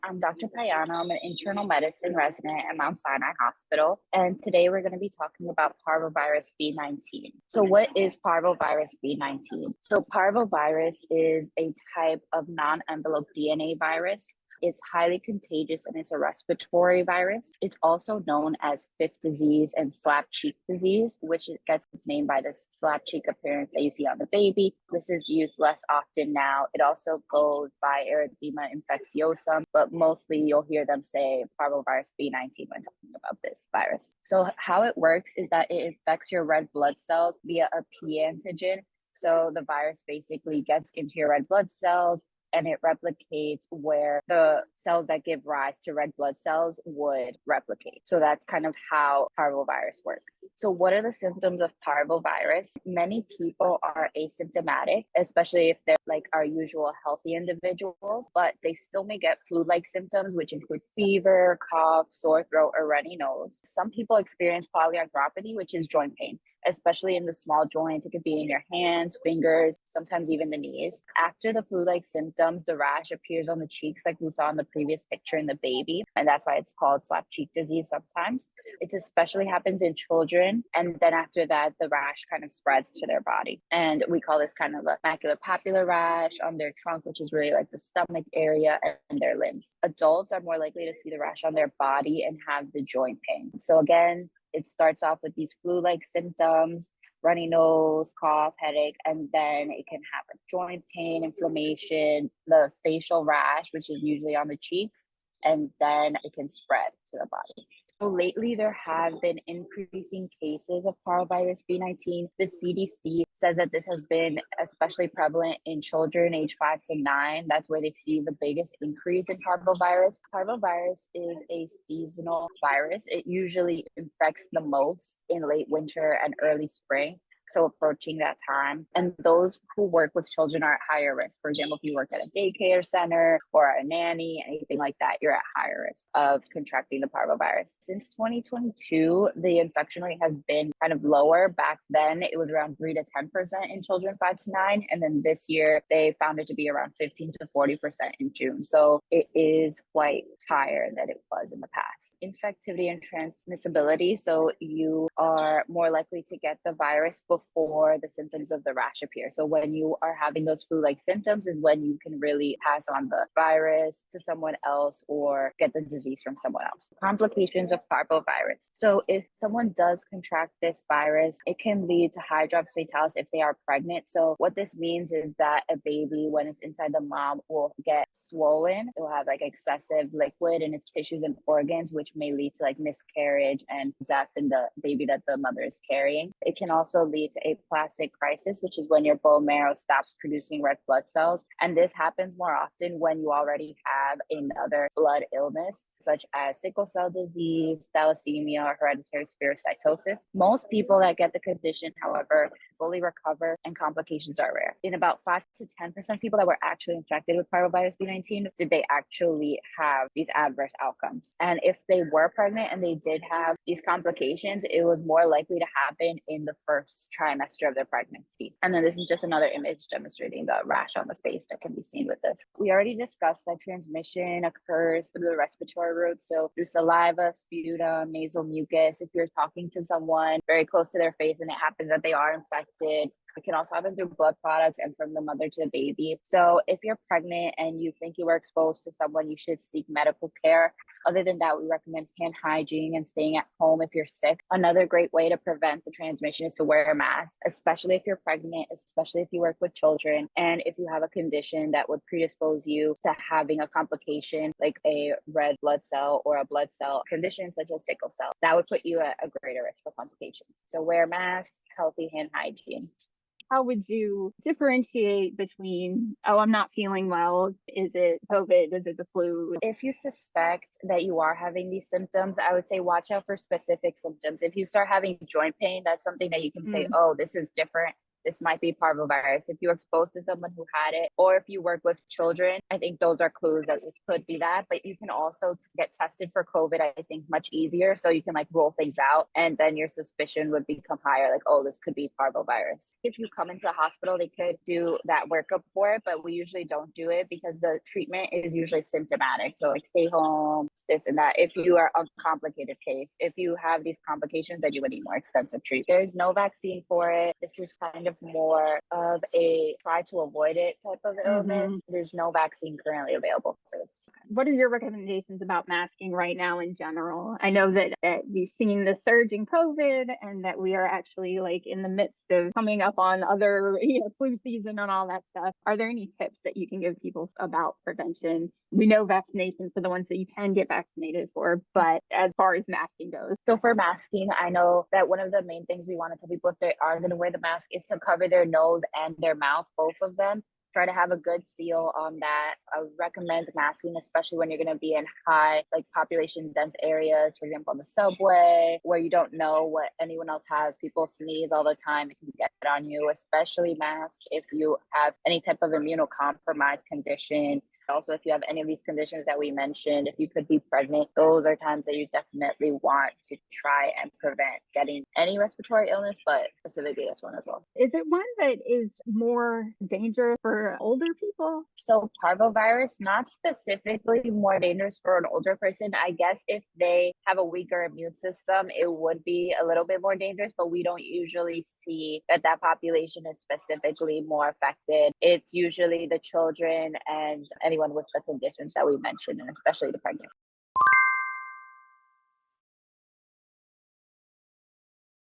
I'm Dr. Payana. I'm an internal medicine resident at Mount Sinai Hospital. And today we're going to be talking about parvovirus B19. So what is parvovirus B19? So parvovirus is a type of non-enveloped DNA virus. It's highly contagious and it's a respiratory virus. It's also known as fifth disease and slap cheek disease, which gets its name by this slap cheek appearance that you see on the baby. This is used less often now. It also goes by erythema infectiosum, but mostly you'll hear them say parvovirus B19 when talking about this virus. So how it works is that it infects your red blood cells via a P antigen. So the virus basically gets into your red blood cells and it replicates where the cells that give rise to red blood cells would replicate. So that's kind of how parvovirus works. So what are the symptoms of parvovirus? Many people are asymptomatic, especially if they're like our usual healthy individuals, but they still may get flu-like symptoms, which include fever, cough, sore throat, or runny nose. Some people experience polyarthropathy, which is joint pain, especially in the small joints. It could be in your hands, fingers, sometimes even the knees. After the flu-like symptoms, the rash appears on the cheeks like we saw in the previous picture in the baby. And that's why it's called slap cheek disease sometimes. It especially happens in children. And then after that, the rash kind of spreads to their body. And we call this kind of a maculopapular rash on their trunk, which is really like the stomach area and their limbs. Adults are more likely to see the rash on their body and have the joint pain. So again, it starts off with these flu-like symptoms, runny nose, cough, headache, and then it can have a joint pain, inflammation, the facial rash, which is usually on the cheeks, and then it can spread to the body. So lately, there have been increasing cases of parvovirus B19. The CDC says that this has been especially prevalent in children age 5 to 9. That's where they see the biggest increase in parvovirus. Parvovirus is a seasonal virus. It usually infects the most in late winter and early spring. So approaching that time. And those who work with children are at higher risk. For example, if you work at a daycare center or a nanny, anything like that, you're at higher risk of contracting the parvovirus. Since 2022, the infection rate has been kind of lower. Back then, it was around 3 to 10% in children 5 to 9. And then this year, they found it to be around 15 to 40% in June. So it is quite higher than it was in the past. Infectivity and transmissibility. So you are more likely to get the virus before the symptoms of the rash appear. So when you are having those flu-like symptoms is when you can really pass on the virus to someone else or get the disease from someone else. Complications of parvovirus. So if someone does contract this virus, it can lead to hydrops fetalis if they are pregnant. So what this means is that a baby, when it's inside the mom, will get swollen. It will have like excessive liquid in its tissues and organs, which may lead to like miscarriage and death in the baby that the mother is carrying. It can also lead to aplastic crisis, which is when your bone marrow stops producing red blood cells. And this happens more often when you already have another blood illness, such as sickle cell disease, thalassemia, or hereditary spherocytosis. Most people that get the condition, however, fully recover and complications are rare. In about 5 to 10% of people that were actually infected with parvovirus B19, did they actually have these adverse outcomes. And if they were pregnant and they did have these complications, it was more likely to happen in the first trimester of their pregnancy. And then this is just another image demonstrating the rash on the face that can be seen with this. We already discussed that transmission occurs through the respiratory route. So through saliva, sputum, nasal mucus. If you're talking to someone very close to their face and it happens that they are infected, it can also happen through blood products and from the mother to the baby. So if you're pregnant and you think you were exposed to someone, you should seek medical care. Other than that, we recommend hand hygiene and staying at home if you're sick. Another great way to prevent the transmission is to wear a mask, especially if you're pregnant, especially if you work with children, and if you have a condition that would predispose you to having a complication like a red blood cell or a blood cell condition such as sickle cell. That would put you at a greater risk for complications. So wear masks, healthy hand hygiene. How would you differentiate between, oh, I'm not feeling well? Is it COVID? Is it the flu? If you suspect that you are having these symptoms, I would say watch out for specific symptoms. If you start having joint pain, that's something that you can say, oh, this is different. this might be parvovirus. If you're exposed to someone who had it, or if you work with children, I think those are clues that this could be that. But you can also get tested for COVID, I think, much easier. So you can like roll things out, and then your suspicion would become higher, like, oh, this could be parvovirus. If you come into the hospital, they could do that workup for it, but we usually don't do it because the treatment is usually symptomatic. So like stay home, this and that. If you are a complicated case, if you have these complications, then you would need more extensive treatment. There's no vaccine for it. This is kind of more of a try to avoid it type of illness. There's no vaccine currently available for this. What are your recommendations about masking right now in general? I know that we've seen the surge in COVID and that we are actually like in the midst of coming up on other flu season and all that stuff. Are there any tips that you can give people about prevention? We know vaccinations for the ones that you can get vaccinated for, but as far as masking goes. So for masking, I know that one of the main things we want to tell people if they are going to wear the mask is to cover their nose and their mouth, both of them. Try to have a good seal on that. I recommend masking, especially when you're going to be in high, like population dense areas, for example, on the subway, where you don't know what anyone else has. People sneeze all the time. It can get on you, especially mask if you have any type of immunocompromised condition. Also, if you have any of these conditions that we mentioned, if you could be pregnant, those are times that you definitely want to try and prevent getting any respiratory illness, but specifically this one as well. Is it one that is more dangerous for older people? So parvovirus, not specifically more dangerous for an older person. I guess if they have a weaker immune system, it would be a little bit more dangerous, but we don't usually see that population is specifically more affected. It's usually the children and anyone with the conditions that we mentioned, and especially the pregnant.